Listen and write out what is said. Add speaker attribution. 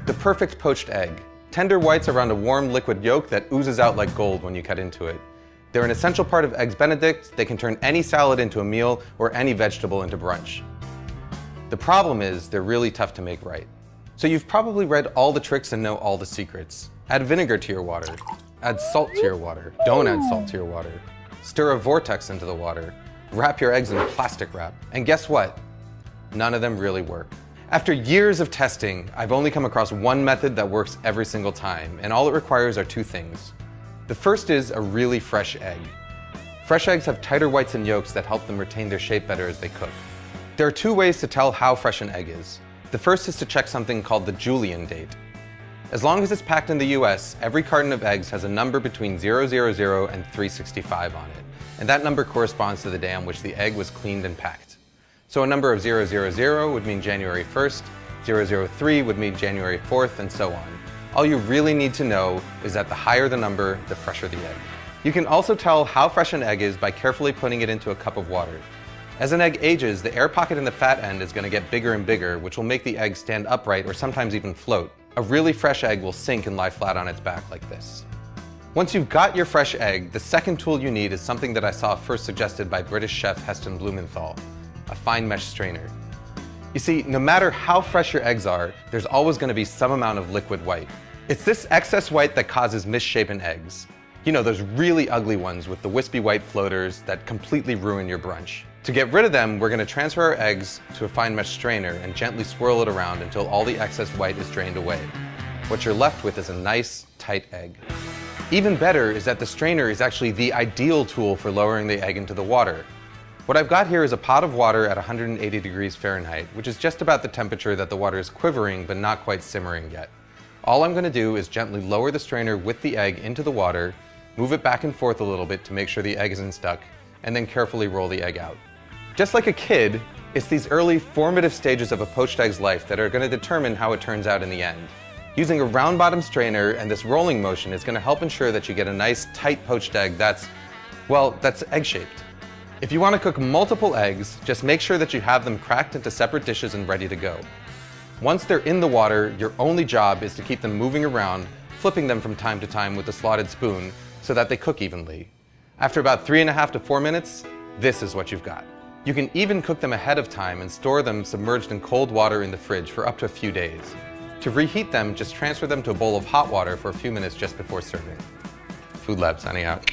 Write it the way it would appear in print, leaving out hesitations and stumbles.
Speaker 1: The perfect poached egg. Tender whites around a warm liquid yolk that oozes out like gold when you cut into it. They're an essential part of Eggs Benedict. They can turn any salad into a meal or any vegetable into brunch. The problem is they're really tough to make right. So you've probably read all the tricks and know all the secrets. Add vinegar to your water. Add salt to your water. Don't add salt to your water. Stir a vortex into the water. Wrap your eggs in plastic wrap. And guess what? None of them really work. After years of testing, I've only come across one method that works every single time, and all it requires are two things. The first is a really fresh egg. Fresh eggs have tighter whites and yolks that help them retain their shape better as they cook. There are two ways to tell how fresh an egg is. The first is to check something called the Julian date. As long as it's packed in the US, every carton of eggs has a number between 000 and 365 on it, and that number corresponds to the day on which the egg was cleaned and packed. So a number of 000 would mean January 1st, 003 would mean January 4th, and so on. All you really need to know is that the higher the number, the fresher the egg. You can also tell how fresh an egg is by carefully putting it into a cup of water. As an egg ages, the air pocket in the fat end is going to get bigger and bigger, which will make the egg stand upright or sometimes even float. A really fresh egg will sink and lie flat on its back like this. Once you've got your fresh egg, the second tool you need is something that I saw first suggested by British chef Heston Blumenthal, a fine mesh strainer. You see, no matter how fresh your eggs are, there's always going to be some amount of liquid white. It's this excess white that causes misshapen eggs. You know, those really ugly ones with the wispy white floaters that completely ruin your brunch. To get rid of them, we're going to transfer our eggs to a fine mesh strainer and gently swirl it around until all the excess white is drained away. What you're left with is a nice, tight egg. Even better is that the strainer is actually the ideal tool for lowering the egg into the water. What I've got here is a pot of water at 180 degrees Fahrenheit, which is just about the temperature that the water is quivering but not quite simmering yet. All I'm going to do is gently lower the strainer with the egg into the water, move it back and forth a little bit to make sure the egg isn't stuck, and then carefully roll the egg out. Just like a kid, it's these early formative stages of a poached egg's life that are going to determine how it turns out in the end. Using a round bottom strainer and this rolling motion is going to help ensure that you get a nice tight poached egg that's egg-shaped. If you want to cook multiple eggs, just make sure that you have them cracked into separate dishes and ready to go. Once they're in the water, your only job is to keep them moving around, flipping them from time to time with a slotted spoon so that they cook evenly. After about 3.5 to 4 minutes, this is what you've got. You can even cook them ahead of time and store them submerged in cold water in the fridge for up to a few days. To reheat them, just transfer them to a bowl of hot water for a few minutes just before serving. Food Lab signing out.